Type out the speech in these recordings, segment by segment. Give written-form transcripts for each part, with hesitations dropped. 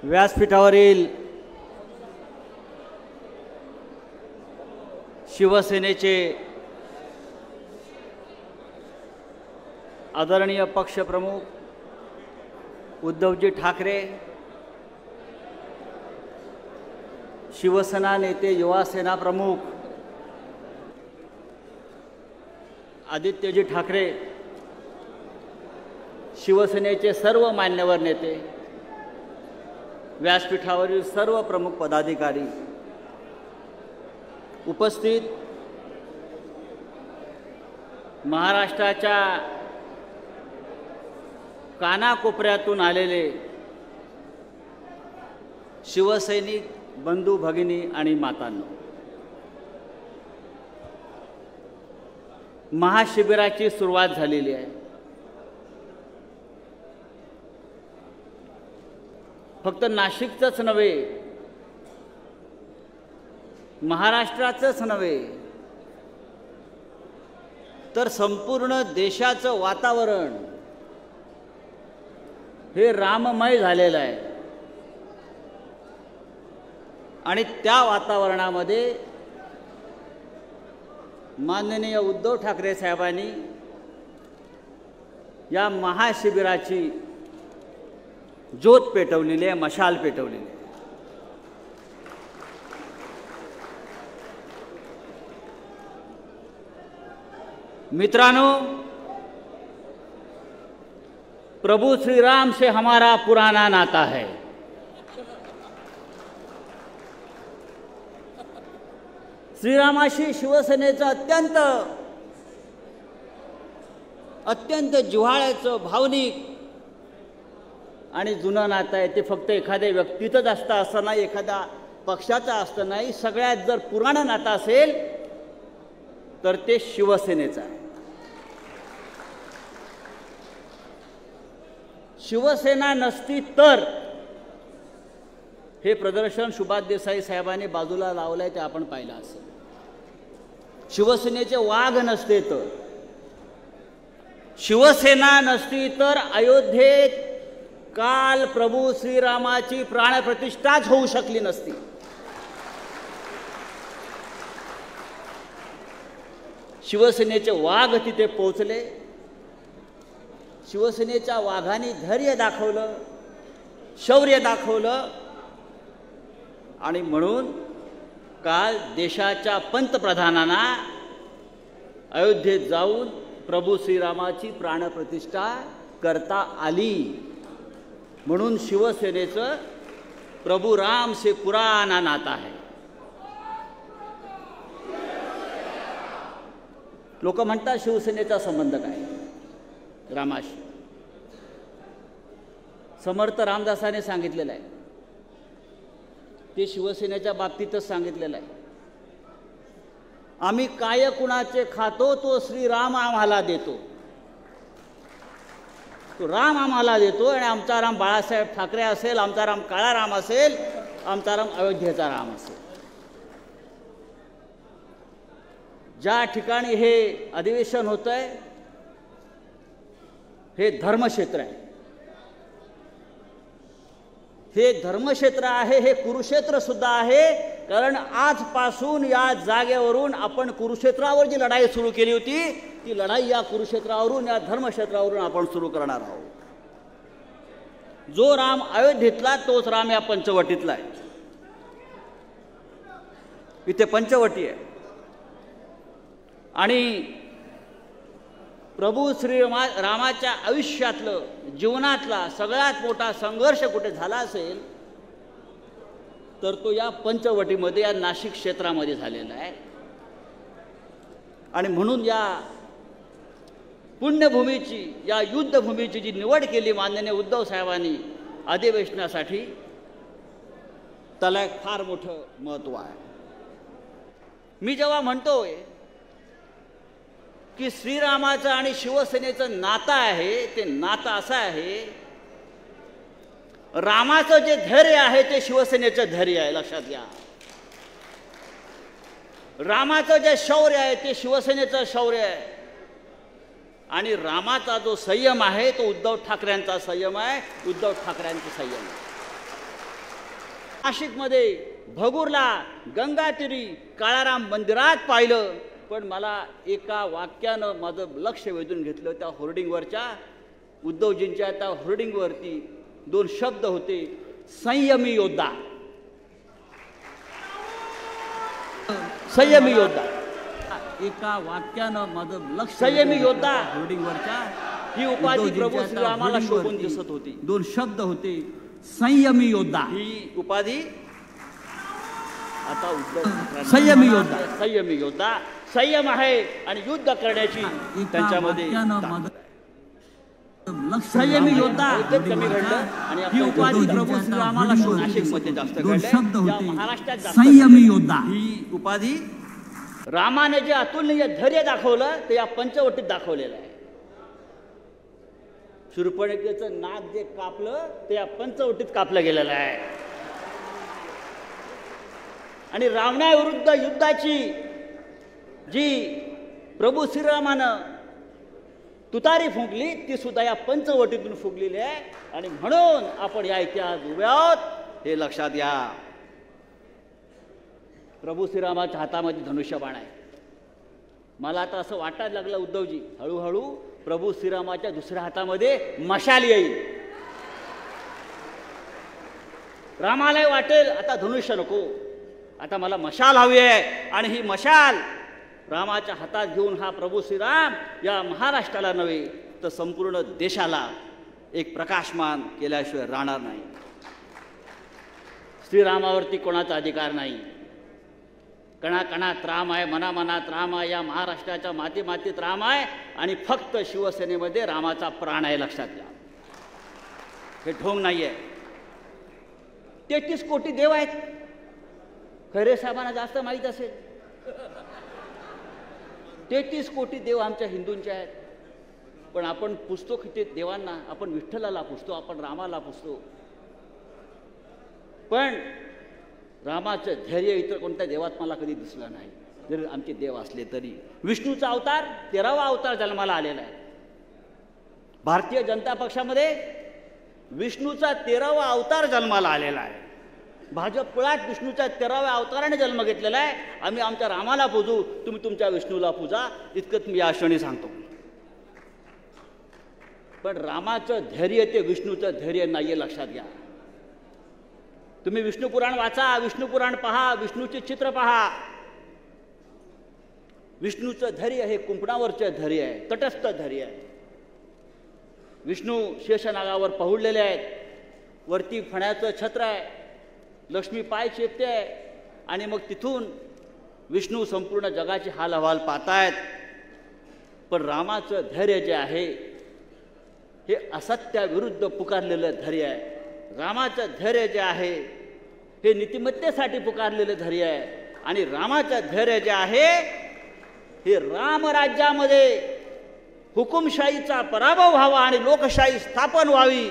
व्यासपीठावरील शिवसेनेचे आदरणीय पक्षप्रमुख उद्धवजी ठाकरे, शिवसेना नेते युवा सेना प्रमुख आदित्यजी ठाकरे, शिवसेनेचे सर्व मान्यवर नेते, व्यासपीठावरील सर्व प्रमुख पदाधिकारी, उपस्थित महाराष्ट्राच्या कानाकोपऱ्यातून आलेले शिवसैनिक बंधू भगिनी आणि मातांनो, महाशिबिराची सुरुवात झालेली आहे. फक्त नाशिकचंच नव्हे, महाराष्ट्राचंच नव्हे, तर संपूर्ण देशाचं वातावरण हे राममय झालेलं आहे. आणि त्या वातावरणामध्ये माननीय उद्धव ठाकरे साहेबांनी या महाशिबिराची ज्योत पेटवलेली आहे, मशाल पेटवलेली आहे. मित्रांनो, प्रभु श्री राम से हमारा पुराना नाता है. श्रीरामाशी शिवसेनेचं अत्यंत जिव्हाळ्याचं, भावनिक आणि जुनं नातं आहे. ते फक्त एखाद्या व्यक्तीचंच असतं असं नाही, एखाद्या पक्षाचं असतं नाही. सगळ्यात जर पुराणं नातं असेल तर ते शिवसेनेचं आहे. शिवसेना नसती तर हे प्रदर्शन सुभाष देसाई साहेबांनी बाजूला लावलंय ते आपण पाहिलं असेल. शिवसेनेचे वाघ नसते तर, शिवसेना नसती तर अयोध्येत काल प्रभू श्रीरामाची प्राणप्रतिष्ठाच होऊ शकली नसती. शिवसेनेचे वाघ तिथे पोहोचले. शिवसेनेच्या वाघांनी धैर्य दाखवलं, शौर्य दाखवलं आणि म्हणून काल देशाच्या पंतप्रधानांना अयोध्येत जाऊन प्रभू श्रीरामाची प्राणप्रतिष्ठा करता आली. म्हणून शिवसेनेचं प्रभु राम से पुराना नाता है. लोक म्हणतात शिवसेनेचा संबंध काय रामाशी. समर्थ रामदासाने सांगितलेलं आहे, ते शिवसेनेच्या बाबतीतच सांगितलेलं आहे. आम्ही काय कुणाचे खातो तो श्रीराम आम्हाला देतो. तो राम आम्हाला देतो आणि आमचा राम बाळासाहेब ठाकरे असेल, आमचा राम काळा राम असेल, आमचा राम अयोध्येचा राम असेल. ज्या ठिकाणी हे अधिवेशन होतंय हे धर्मक्षेत्र आहे. हे धर्मक्षेत्र आहे, हे कुरुक्षेत्र सुद्धा आहे. कारण आजपासून या जागेवरून आपण कुरुक्षेत्रावर जी लढाई सुरू केली होती ती लढाई या कुरुक्षेत्रावरून, या धर्मक्षेत्रावरून आपण सुरू करणार आहोत. जो राम अयोध्येतला तोच राम या पंचवटीतला आहे. इथे पंचवटी आहे आणि प्रभू श्री रामाच्या आयुष्यातलं, जीवनातला सगळ्यात मोठा संघर्ष कुठे झाला असेल तर तो या पंचवटीमध्ये, या नाशिक क्षेत्रामध्ये झालेला आहे. आणि म्हणून या पुण्यभूमीची, या युद्धभूमीची जी निवड केली माननीय उद्धव साहेबांनी अधिवेशनासाठी, त्याला एक फार मोठं महत्त्व आहे. मी जेव्हा म्हणतोय की श्रीरामाचं आणि शिवसेनेचं नातं आहे, ते नातं असं आहे, रामाचं जे धैर्य आहे ते शिवसेनेचं धैर्य आहे, लक्षात घ्या. रामाचं जे शौर्य आहे ते शिवसेनेचं शौर्य आहे. आणि रामाचा जो संयम आहे तो उद्धव ठाकरेंचा संयम आहे, उद्धव ठाकरेंचा संयम आहे. नाशिकमध्ये भगूरला गंगातीरी काळाराम मंदिरात पाहिलं, पण मला एका वाक्यानं माझं लक्ष वेधून घेतलं. त्या होर्डिंगवरच्या उद्धवजींच्या त्या होर्डिंगवरती 2 शब्द होते, संयमी योद्धा. संयमी योद्धा एका वाक्यानं माझं लक्ष. संयमी योद्धा होर्डिंगवरच्या ही उपाधी प्रभू श्रीरामाला शोभून दिसत होती. 2 शब्द होते, संयमी योद्धा. ही उपाधी आता उद्धव संयमी योद्धा. संयमी योद्धा, संयम आहे आणि युद्ध करण्याची त्यांच्यामध्ये संयमी योद्धा कमी घडलं आणि ही उपाधी प्रभू श्रीरामाला नाशिकमध्ये जास्त घडलं. महाराष्ट्रात संयमी योद्धा ही उपाधी रामाने जे अतुलनीय धैर्य दाखवलं ते या पंचवटीत दाखवलेलं आहे. शूर्पणखेचं नाक जे कापलं ते या पंचवटीत कापलं गेलेलं आहे. आणि रावणाविरुद्ध युद्धाची जी प्रभू श्रीरामानं तुतारी फुंकली ती सुद्धा या पंचवटीतून फुंकलेली आहे. आणि म्हणून आपण या इतिहास उभे आहोत हे लक्षात घ्या. प्रभू श्रीरामाच्या हातामध्ये धनुष्यबाण आहे. मला आता असं वाटायला लागलं उद्धवजी, हळूहळू प्रभू श्रीरामाच्या दुसऱ्या हातामध्ये मशाल येईल. रामालाही वाटेल आता धनुष्य नको, आता मला मशाल हवी आहे. आणि ही मशाल रामाच्या हातात घेऊन हा प्रभू श्रीराम या महाराष्ट्राला नव्हे तर संपूर्ण देशाला एक प्रकाशमान केल्याशिवाय राहणार नाही. श्रीरामावरती कोणाचा अधिकार नाही. कणाकणात राम आहे, मनामनात राम आहे, या महाराष्ट्राच्या माती मातीत राम आहे. आणि फक्त शिवसेनेमध्ये रामाचा प्राण आहे, लक्षात घ्या. हे ढोंग नाही आहे. 33 कोटी देव आहेत. खैरे साहेबांना जास्त माहीत असेल. 33 कोटी देव आमच्या हिंदूंचे आहेत. पण आपण पुजतो किती देवांना? आपण विठ्ठलाला पुजतो, आपण रामाला पुजतो. पण रामाचं धैर्य इतर कोणत्या देवात मला कधी दिसलं नाही, जरी आमचे देव असले तरी. विष्णूचा अवतार 13वा अवतार जन्माला आलेला आहे. भारतीय जनता पक्षामध्ये विष्णूचा 13वा अवतार जन्माला आलेला आहे. भाजप कुळात विष्णूच्या 13व्या अवताराने जन्म घेतलेला आहे. आम्ही आमच्या रामाला पूजू, तुम्ही तुमच्या विष्णूला पूजा, इतकंच मी या क्षणी सांगतो. पण रामाचं धैर्य ते विष्णूचं धैर्य नाहीये, लक्षात घ्या. तुम्ही विष्णू पुराण वाचा, विष्णू पुराण पहा, विष्णूचे चित्र पहा. विष्णूचं धैर्य हे कुंपणावरचे धैर्य आहे, तटस्थ धैर्य आहे. विष्णू शेषनागावर पहुडलेले आहेत. वरती फण्याचं छत्र आहे, लक्ष्मी पाय चेपते आहे. आणि मग तिथून विष्णू संपूर्ण जगाची हाल अहवाल पाहतायत. पण रामाचं धैर्य जे आहे हे असत्याविरुद्ध पुकारलेलं धैर्य आहे. रामाचं धैर्य जे आहे हे नीतिमत्तेसाठी पुकारलेलं धैर्य आहे. आणि रामाचं धैर्य जे आहे हे रामराज्यामध्ये हुकुमशाहीचा पराभव व्हावा आणि लोकशाही स्थापन व्हावी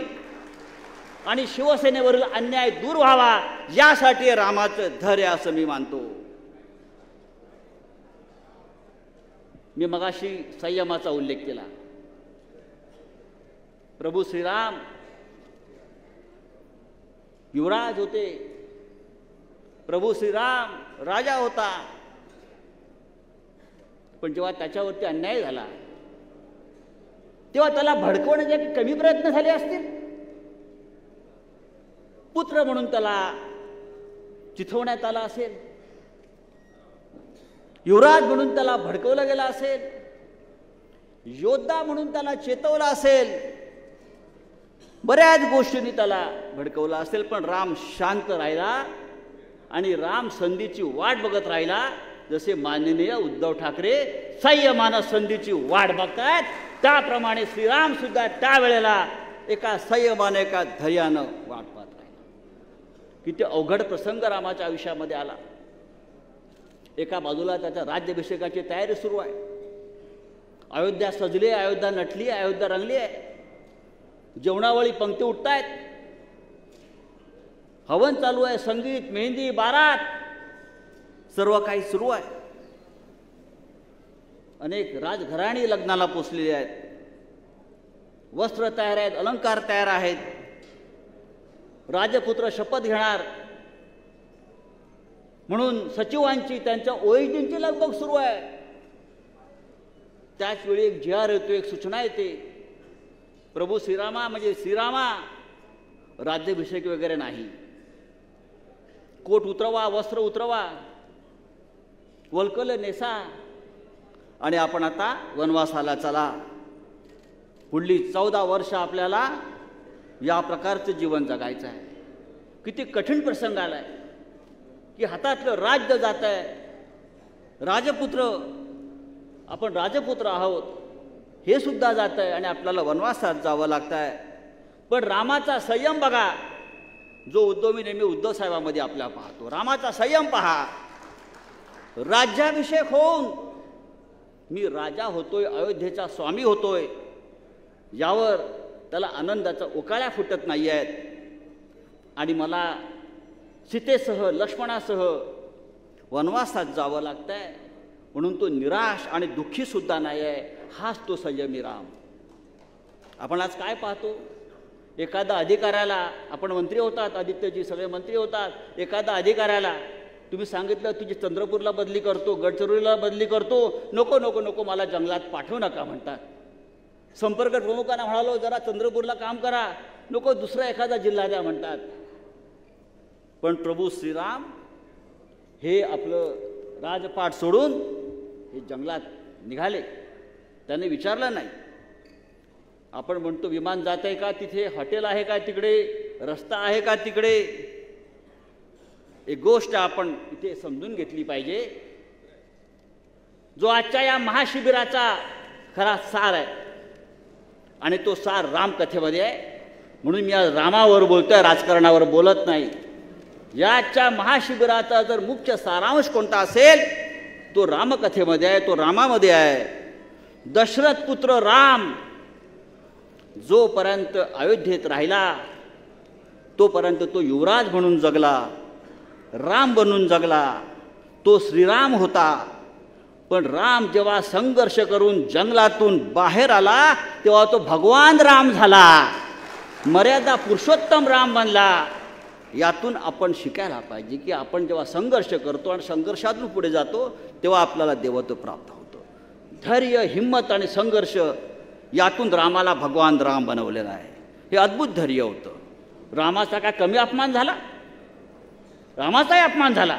आणि शिवसेनेवरील अन्याय दूर व्हावा, यासाठी रामाचं धैर्य असं मी मानतो. मी मगाशी संयमाचा उल्लेख केला. प्रभू श्रीराम युवराज होते, प्रभू श्रीराम राजा होता. पण जेव्हा त्याच्यावरती अन्याय झाला तेव्हा त्याला भडकवण्याचे कमी प्रयत्न झाले असतील. पुत्र म्हणून त्याला चिथवण्यात आला असेल, युवराज म्हणून त्याला भडकवलं गेलं असेल, योद्धा म्हणून त्याला चेतवलं असेल, बऱ्याच गोष्टींनी त्याला भडकवलं असेल. पण राम शांत राहिला आणि राम संधीची वाट बघत राहिला. जसे माननीय उद्धव ठाकरे संयमानं संधीची वाट बघतायत, त्याप्रमाणे श्रीराम सुद्धा त्यावेळेला एका संयमाने एका धैर्यानं वाट पाहत राहिला. किती अवघड प्रसंग रामाच्या आयुष्यामध्ये आला. एका बाजूला त्याच्या राज्याभिषेकाची तयारी सुरू आहे. अयोध्या सजली, अयोध्या नटली, अयोध्या रंगली आहे. जेवणावळी पंक्ती उठतायत, हवन चालू आहे, संगीत, मेहंदी, बारात, सर्व काही सुरू आहे. अनेक राजघराणी लग्नाला पोचलेली आहेत. वस्त्र तयार आहेत, अलंकार तयार आहेत. राजपुत्र शपथ घेणार, म्हणून सचिवांची त्यांच्या ओएसडींची लगबग सुरू आहे. त्याच वेळी एक GR येतो, एक सूचना येते, प्रभू श्रीरामा म्हणजे श्रीरामा राज्याभिषेक वगैरे नाही, कोट उतरवा, वस्त्र उतरवा, वल्कल नेसा आणि आपण आता वनवासाला चला. पुढली 14 वर्ष आपल्याला या प्रकारचं जीवन जगायचं आहे. किती कठीण प्रसंग आलाय की हातातलं राज्य जात आहे, राजपुत्र, आपण राजपुत्र आहोत हे सुद्धा जात आहे आणि आपल्याला वनवासात जावं लागतं आहे. पण रामाचा संयम बघा, जो उद्धव मी नेहमी उद्धव साहेबांमध्ये आपल्याला पाहतो. रामाचा संयम पहा. राज्याभिषेक होऊन मी राजा होतोय, अयोध्येचा स्वामी होतोय, यावर त्याला आनंदाचा उकाळ्या फुटत नाही आहेत. आणि मला सीतेसह लक्ष्मणासह वनवासात जावं लागतं आहे, म्हणून तो निराश आणि दुःखीसुद्धा नाही आहे. हाच तो संयमी राम. आपण आज काय पाहतो, एखादा अधिकाऱ्याला, आपण मंत्री होतात, आदित्यजी सगळे मंत्री होतात, एखादा अधिकाऱ्याला तुम्ही सांगितलं तुझी चंद्रपूरला बदली करतो, गडचिरोलीला बदली करतो, नको नको नको मला जंगलात पाठवू नका म्हणतात. संपर्क प्रमुखांना म्हणालो जरा चंद्रपूरला काम करा, नको दुसरा एखादा जिल्हा द्या म्हणतात. पण प्रभू श्रीराम हे आपलं राजपाट सोडून हे जंगलात निघाले. त्याने विचारलं नाही. आपण म्हणतो विमान जात आहे का तिथे, हॉटेल आहे का तिकडे, रस्ता आहे का तिकडे. एक गोष्ट आपण इथे समजून घेतली पाहिजे, जो आजच्या या महाशिबिराचा खरा सार आहे आणि तो सार रामकथेमध्ये आहे. म्हणून मी आज रामावर बोलतोय, राजकारणावर बोलत नाही. याच्या महाशिबिराचा जर मुख्य सारांश कोणता असेल तो रामकथेमध्ये आहे, तो रामामध्ये आहे. दशरथ पुत्र राम जोपर्यंत अयोध्येत राहिला तोपर्यंत तो युवराज म्हणून जगला, राम बनून जगला, तो श्रीराम होता. पण राम जेव्हा संघर्ष करून जंगलातून बाहेर आला तेव्हा तो भगवान राम झाला, मर्यादा पुरुषोत्तम राम बनला. यातून आपण शिकायला पाहिजे की आपण जेव्हा संघर्ष करतो आणि संघर्षातून पुढे जातो तेव्हा आपल्याला देवत्व प्राप्त होतं. धैर्य, हिंमत आणि संघर्ष यातून रामाला भगवान राम बनवलेला आहे. हे अद्भुत धैर्य होतं. रामाचा काय कमी अपमान झाला? रामाचाही अपमान झाला,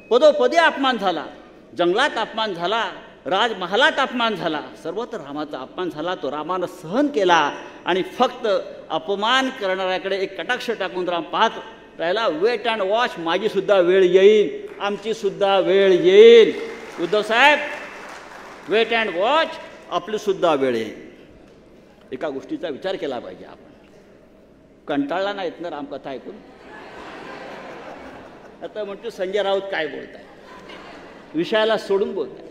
पदोपदी अपमान झाला, जंगलात अपमान झाला, राजमहालात अपमान झाला, सर्वत्र रामाचा अपमान झाला. तो रामानं सहन केला आणि फक्त अपमान करणाऱ्याकडे एक कटाक्ष टाकून राम पाहत राहिला. वेट अँड वॉच, माझी सुद्धा वेळ येईल, आमची सुद्धा वेळ येईल. उद्धव साहेब, वेट अँड वॉच, आपली सुद्धा वेळ येईल. एका गोष्टीचा विचार केला पाहिजे आपण. कंटाळला नाहीत ना रामकथा ऐकून? आता म्हणतो संजय राऊत काय बोलताय, विषयाला सोडून बोलताय.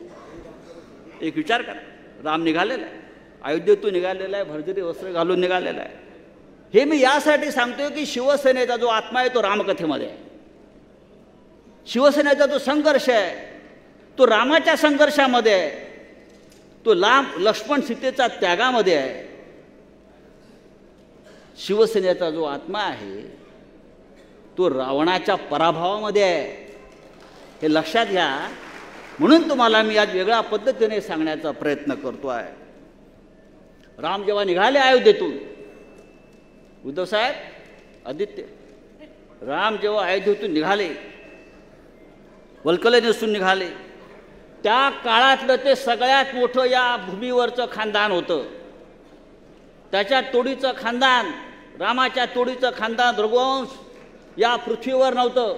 एक विचार करा, राम निघालेला आहे, अयोध्येतून निघालेला आहे, भरजरी वस्त्र घालून निघालेला आहे. हे मी यासाठी सांगतोय की शिवसेनेचा जो आत्मा आहे तो रामकथेमध्ये आहे. शिवसेनेचा जो संघर्ष आहे तो रामाच्या संघर्षामध्ये आहे, तो लक्ष्मण सीतेचा त्यागामध्ये आहे. शिवसेनेचा जो आत्मा आहे तो रावणाच्या पराभवामध्ये आहे, हे लक्षात घ्या. म्हणून तुम्हाला मी आज वेगळ्या पद्धतीने सांगण्याचा प्रयत्न करतो आहे. राम जेव्हा निघाले अयोध्येतून, उद्धव साहेब, आदित्य, राम जेव्हा अयोध्येतून निघाले, वल्कले नेसून निघाले, त्या काळातलं ते सगळ्यात मोठं या भूमीवरचं खानदान होतं. त्याच्या तोडीचं खानदान, रामाच्या तोडीचं खानदान, रघुवंश या पृथ्वीवर नव्हतं,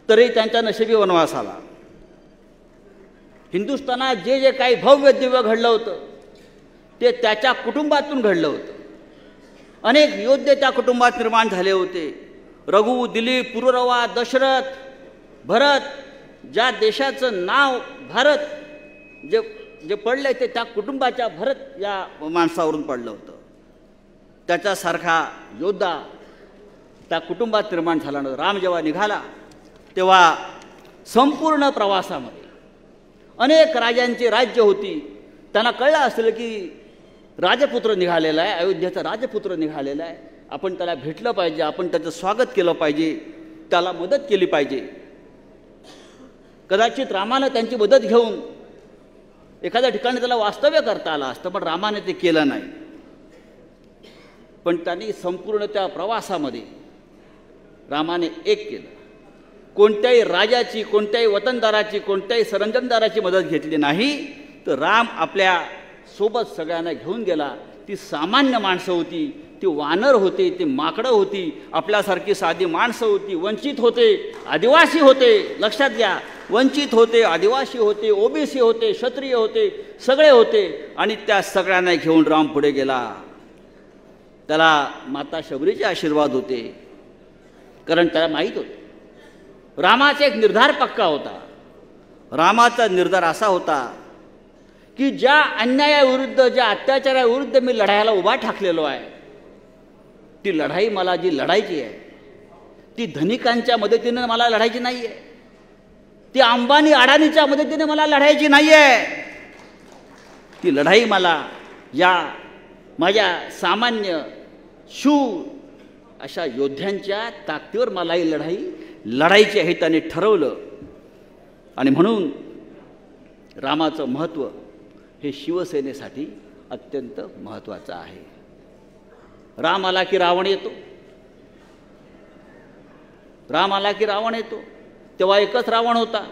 तरी त्यांच्या नशिबी वनवास आला. हिंदुस्थानात जे जे काही भव्य दिव्य घडलं होतं ते त्याच्या कुटुंबातून घडलं होतं. अनेक योद्धे त्या कुटुंबात निर्माण झाले होते. रघु, दिलीप, पुरुरवा, दशरथ, भरत, ज्या देशाचं नाव भारत जे जे पडले ते त्या कुटुंबाच्या भरत या माणसावरून पडलं होतं. त्याच्यासारखा योद्धा त्या कुटुंबात निर्माण झाला. राम जेव्हा निघाला तेव्हा संपूर्ण प्रवासामध्ये अनेक राजांची राज्य होती. त्यांना कळलं असेल की राजपुत्र निघालेला आहे, अयोध्येचा राजपुत्र निघालेला आहे, आपण त्याला भेटलं पाहिजे, आपण त्याचं स्वागत केलं पाहिजे, त्याला मदत केली पाहिजे. कदाचित रामानं त्यांची मदत घेऊन एखाद्या ठिकाणी त्याला वास्तव्य करता आलं असतं, पण रामाने ते केलं नाही. पण त्यांनी संपूर्ण त्या प्रवासामध्ये रामाने एक केलं. कोणत्याही राजाची, कोणत्याही वतनदाराची, कोणत्याही सरंजामदाराची मदत घेतली नाही, तर राम आपल्या सोबत सगळ्यांना घेऊन गेला. ती सामान्य माणसं होती, ती वानर होते, ती माकडं होती, आपल्यासारखी साधी माणसं होती, वंचित होते, आदिवासी होते. लक्षात घ्या, वंचित होते, आदिवासी होते, ओबीसी होते, क्षत्रिय होते, सगळे होते. आणि त्या सगळ्यांना घेऊन राम पुढे गेला. त्याला माता शबरीचे आशीर्वाद होते, कारण त्याला माहीत होतं रामाचा एक निर्धार पक्का होता. रामाचा निर्धार असा होता की ज्या अन्यायाविरुद्ध, ज्या अत्याचाराविरुद्ध मी लढायला उभा ठाकलेलो आहे, ती लढाई मला जी लढायची आहे, ती धनिकांच्या मदतीनं मला लढायची नाही आहे, ती अंबानी अडाणीच्या मदतीने मला लढायची नाही आहे. ती लढाई मला या माझ्या सामान्य शूर अशा योद्ध्यांच्या ताकदीवर मला ही लढाई लढायची आहे, त्याने ठरवलं. आणि म्हणून रामाचं महत्त्व हे शिवसेनेसाठी अत्यंत महत्त्वाचं आहे. राम आला की रावण येतो, राम आला की रावण येतो. तेव्हा एकच रावण होता.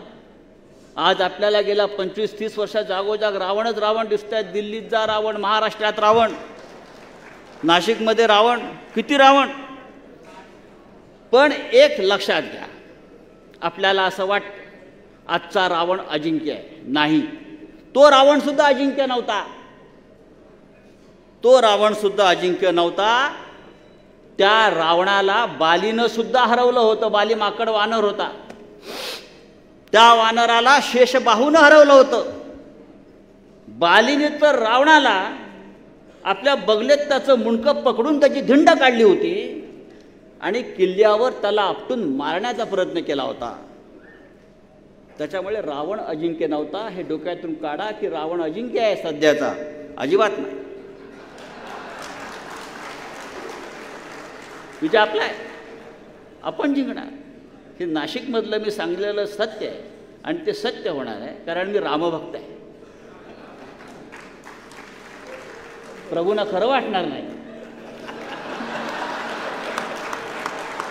आज आपल्याला गेल्या 25-30 वर्षात जागोजाग रावणच रावण दिसत आहेत. दिल्लीत जा रावण, महाराष्ट्रात रावण, नाशिकमध्ये रावण, किती रावण. पण एक लक्षात घ्या, आपल्याला असं वाटतं आजचा रावण अजिंक्य आहे. नाही, तो रावण सुद्धा अजिंक्य नव्हता. तो रावण सुद्धा अजिंक्य नव्हता. त्या रावणाला बालीनं सुद्धा हरवलं होतं. बाली माकड वानर होता. त्या वानराला शेषबाहूनं हरवलं होतं. बालीने तर रावणाला आपल्या बगलेत त्याचं मुंडकं पकडून त्याची धिंड काढली होती आणि किल्ल्यावर त्याला आपटून मारण्याचा प्रयत्न केला होता. त्याच्यामुळे रावण अजिंक्य नव्हता. हे डोक्यातून काढा की रावण अजिंक्य आहे सध्याचा, अजिबात नाही. विजय आपला आहे, आपण जिंकणार. हे नाशिकमधलं मी सांगलेलं सत्य आहे आणि ते सत्य होणार आहे, कारण मी रामभक्त आहे. प्रभूंना खरं वाटणार नाही,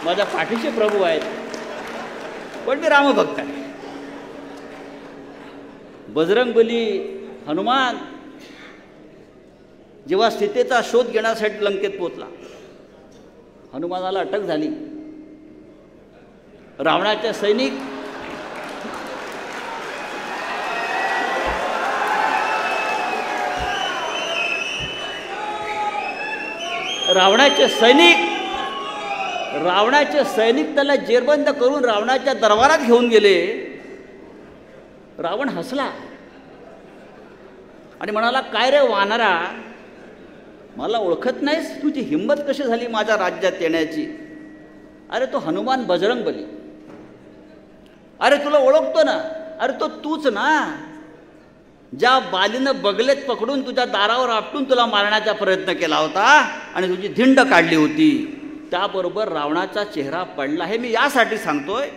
माझ्या पाठीचे प्रभू आहेत, पण मी रामभक्त आहे. बजरंगबली हनुमान जेव्हा सीतेचा शोध घेण्यासाठी लंकेत पोचला, हनुमानाला अटक झाली. रावणाचे सैनिक त्याला जेरबंद करून रावणाच्या दरबारात घेऊन गेले. रावण हसला आणि म्हणाला, काय रे वानरा, मला ओळखत नाहीस? तुझी हिंमत कशी झाली माझ्या राज्यात येण्याची? अरे तो हनुमान बजरंगबली, अरे तुला ओळखतो ना, अरे तो तूच ना, ज्या बालीनं बगलेत पकडून तुझ्या दारावर आपटून तुला मारण्याचा प्रयत्न केला होता आणि तुझी धिंड काढली होती. त्याबरोबर रावणाचा चेहरा पडला. हे मी यासाठी सांगतोय,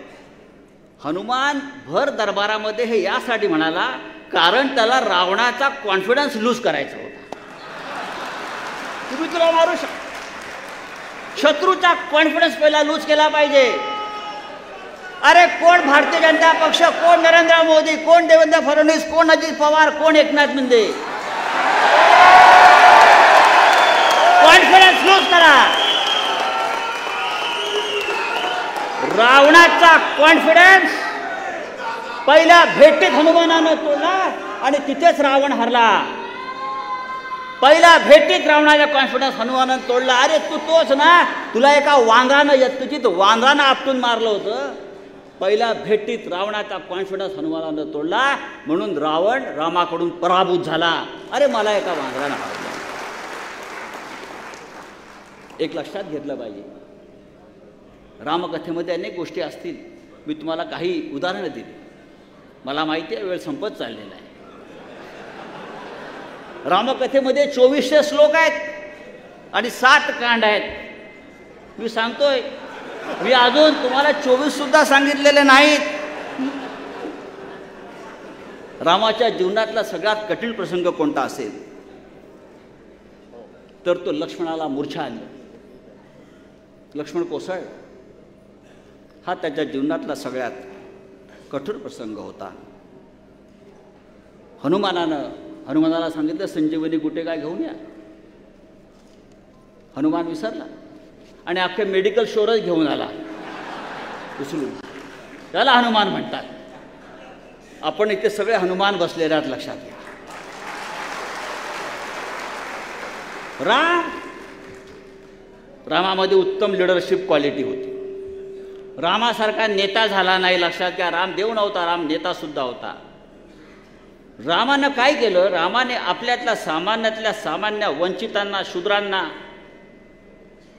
हनुमान भर दरबारामध्ये हे यासाठी म्हणाला, कारण त्याला रावणाचा कॉन्फिडन्स लूज करायचा होता. तुम्ही तुला मारू शकता, शत्रूचा कॉन्फिडन्स पहिला लूज केला पाहिजे. अरे कोण भारतीय जनता पक्ष, कोण नरेंद्र मोदी, कोण देवेंद्र फडणवीस, कोण अजित पवार, कोण एकनाथ शिंदे, कॉन्फिडन्स लूज करा. रावणाचा कॉन्फिडन्स पहिल्या भेटीत हनुमानानं तोडला आणि तिथेच रावण हरला. पहिल्या भेटीत रावणाचा कॉन्फिडन्स हनुमानानं तोडला. अरे तू तोच ना, तुला एका वांद्रानं, तुझी वांद्रानं आपटून मारलं होतं. पहिल्या भेटीत रावणाचा कॉन्फिडन्स हनुमानानं तोडला, म्हणून रावण रामाकडून पराभूत झाला. अरे मला एका वांद्रानं हरवलं. एक लक्षात घेतलं पाहिजे, रामकथेमध्ये अनेक गोष्टी असतील. मी तुम्हाला काही उदाहरणं दिली. मला माहिती आहे वेळ संपत चाललेला आहे. रामकथेमध्ये 2400 श्लोक आहेत आणि 7 कांड आहेत. मी सांगतोय, मी अजून तुम्हाला 24 सुद्धा सांगितलेले नाहीत. रामाच्या जीवनातला सगळ्यात कठीण प्रसंग कोणता असेल तर तो लक्ष्मणाला मूर्छा आली, लक्ष्मण कोसळ, हा त्याच्या जीवनातला सगळ्यात कठोर प्रसंग होता. हनुमानाला सांगितलं संजीवनी गुटे काय घेऊन या. हनुमान विसरला आणि अख्खे मेडिकल स्टोअरच घेऊन आला उचलून. त्याला हनुमान म्हणतात. आपण इथे सगळे हनुमान बसलेले आहेत, लक्षात घ्या. रामामध्ये उत्तम लिडरशिप क्वालिटी होती. रामासारखा नेता झाला नाही, लक्षात घ्या. राम देव नव्हता, राम नेता सुद्धा होता. रामानं काय केलं, रामाने आपल्यातल्या सामान्य वंचितांना, शूद्रांना,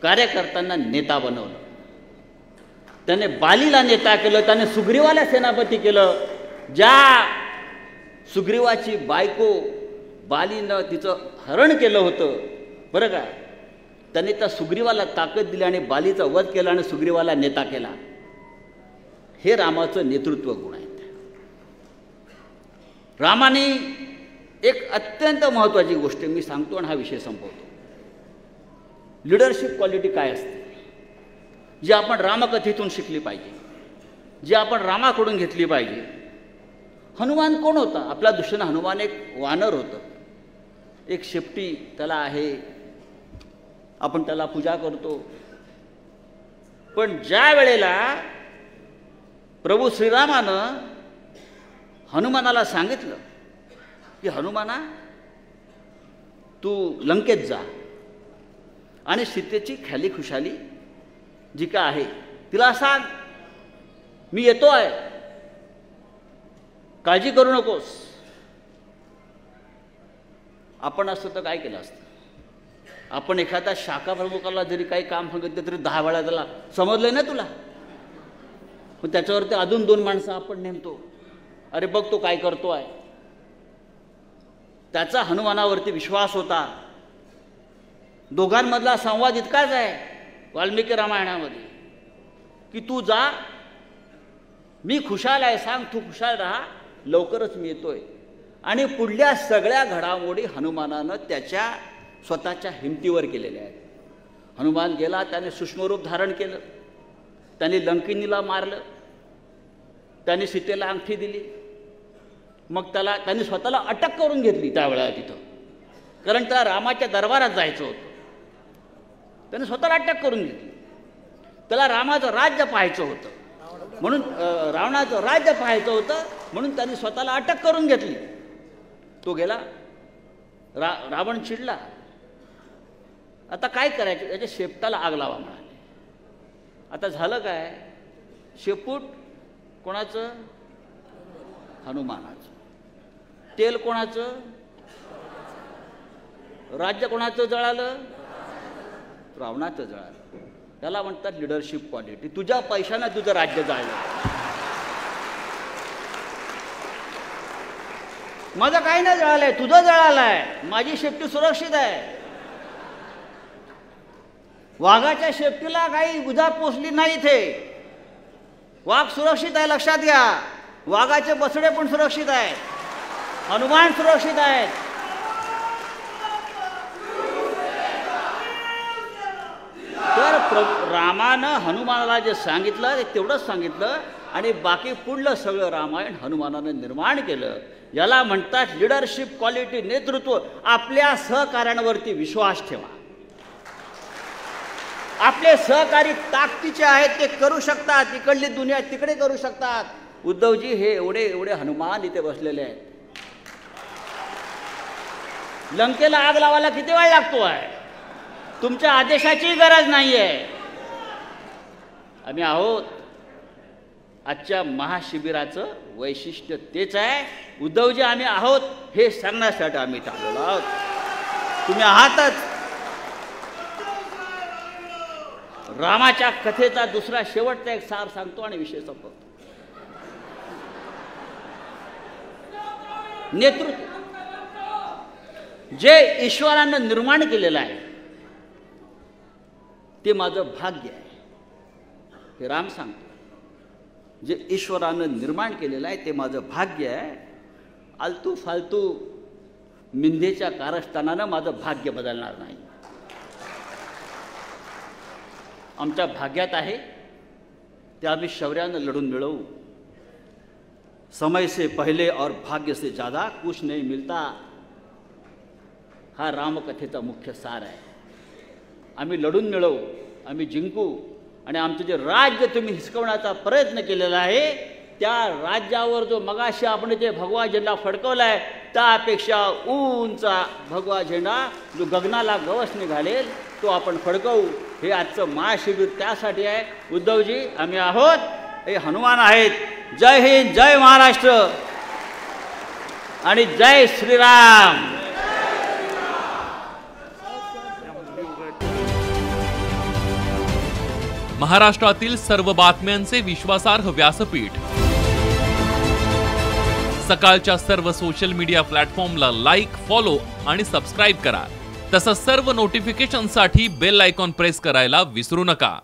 कार्यकर्त्यांना नेता बनवलं. त्याने बालीला नेता केलं, त्याने सुग्रीवाला सेनापती केलं. ज्या सुग्रीवाची बायको बालीनं तिचं हरण केलं होतं, बरं का, त्याने त्या सुग्रीवाला ताकद दिली आणि बालीचा वध केला आणि सुग्रीवाला नेता केला. हे रामाचं नेतृत्व गुण आहेत. रामाने एक अत्यंत महत्त्वाची गोष्ट मी सांगतो आणि हा विषय संपवतो. लिडरशिप क्वालिटी काय असते, जी आपण रामकथेतून शिकली पाहिजे, जी आपण रामाकडून घेतली पाहिजे. हनुमान कोण होता? आपल्या दृष्टीनं हनुमान एक वानर होतं, एक शेपटी त्याला आहे, आपण त्याला पूजा करतो. पण ज्या वेळेला प्रभू श्रीरामानं हनुमानाला सांगितलं की हनुमाना तू लंकेत जा आणि सीतेची ख्याली खुशाली जी का आहे तिला सांग, मी येतो आहे, काळजी करू नकोस. आपण असतं तर काय केलं असतं? आपण एखाद्या शाखा प्रमुखाला जरी काही काम सांगितलं तरी 10 वेळा त्याला समजलंय ना तुला, पण त्याच्यावरती अजून 2 माणसं आपण नेमतो. अरे बघ तो काय करतो आहे. त्याचा हनुमानावरती विश्वास होता. दोघांमधला संवाद इतकाच आहे वाल्मिकी रामायणामध्ये की तू जा, मी खुशाल आहे, सांग तू खुशाल राहा, लवकरच मी येतोय. आणि पुढल्या सगळ्या घडामोडी हनुमानानं त्याच्या स्वतःच्या हिमतीवर केलेल्या आहेत. हनुमान गेला, त्याने सूक्ष्मरूप धारण केलं, त्याने लंकिनीला मारलं, त्याने सीतेला अंगठी दिली, मग त्याने स्वतःला अटक करून घेतली त्यावेळेला तिथं, कारण त्याला रामाच्या दरबारात जायचं होतं. त्याने स्वतःला अटक करून घेतली. त्याला रामाचं राज्य पाहायचं होतं म्हणून, रावणाचं राज्य पाहायचं होतं म्हणून त्याने स्वतःला अटक करून घेतली. तो गेला, रावण चिडला. आता काय करायचं, त्याच्या शेपटाला आग लावा म्हणाले. आता झालं काय, शेपूट कोणाचं? हनुमानाचं. तेल कोणाचं? राज्य कोणाचं जळालं? रावणाचं जळालं. त्याला म्हणतात लिडरशिप क्वालिटी. तुझ्या पैशानं तुझं राज्य जाळलं. माझं काही नाही जळालंय, तुझं जळालंय. माझी शेपटी सुरक्षित आहे. वाघाच्या शेपटीला काही गुजा पोचली नाही. इथे वाघ सुरक्षित आहे, लक्षात घ्या. वाघाचे बसडे पण सुरक्षित आहेत, हनुमान सुरक्षित आहेत. तर रामानं हनुमानाला जे सांगितलं ते तेवढंच सांगितलं आणि बाकी पुढलं सगळं रामायण हनुमानानं निर्माण केलं. याला म्हणतात लिडरशिप क्वालिटी, नेतृत्व. आपल्या सहकार्यांवरती विश्वास ठेवा. आपले सहकारी ताकदीचे आहेत, ते करू शकतात. तिकडली दुनिया तिकडे करू शकतात. उद्धवजी हे एवढे हनुमान इथे बसलेले आहेत. लंकेला आग लावायला किती वेळ लागतो आहे? तुमच्या आदेशाची गरज नाही आहे. आम्ही आहोत. आजच्या महाशिबिराचं वैशिष्ट्य तेच आहे. उद्धवजी आम्ही आहोत हे सांगण्यासाठी आम्ही आलेलो आहोत. तुम्ही आहातच. रामाच्या कथेचा दुसरा शेवटचा एक सार सांगतो आणि विषय संपवतो. नेतृत्व जे ईश्वरानं निर्माण केलेलं आहे ते माझं भाग्य आहे. हे राम सांगतो. जे ईश्वरानं निर्माण केलेलं आहे ते माझं भाग्य आहे. आलतू फालतू मिंधेच्या कारस्थानानं माझं भाग्य बदलणार नाही. आमच्या भाग्यात आहे ते आम्ही शौर्यानं लढून मिळवू. समय से पहले और भाग्य से ज़्यादा कुछ नहीं मिलता, हा रामकथेचा मुख्य सार आहे. आम्ही लढून मिळवू, आम्ही जिंकू आणि आमचं जे राज्य तुम्ही हिसकवण्याचा प्रयत्न केलेला आहे त्या राज्यावर जो मगाशी आपण जे भगवा झेंडा फडकवला आहे त्यापेक्षा उंचा भगवा झेंडा जो गगनाला गवसणी घालेल तो आपण फडकवू. हे आजचं महाशिबिर त्यासाठी आहे. उद्धवजी आम्ही आहोत, हे हनुमान आहेत. जय हिंद, जय महाराष्ट्र आणि जय श्रीराम. महाराष्ट्रातील सर्व बातम्यांचे विश्वासार्ह व्यासपीठ. सकाळच्या सर्व सोशल मीडिया प्लॅटफॉर्मला लाईक, फॉलो आणि सबस्क्राईब करा. तसंच सर्व नोटिफिकेशनसाठी बेल आयकॉन प्रेस करायला विसरू नका.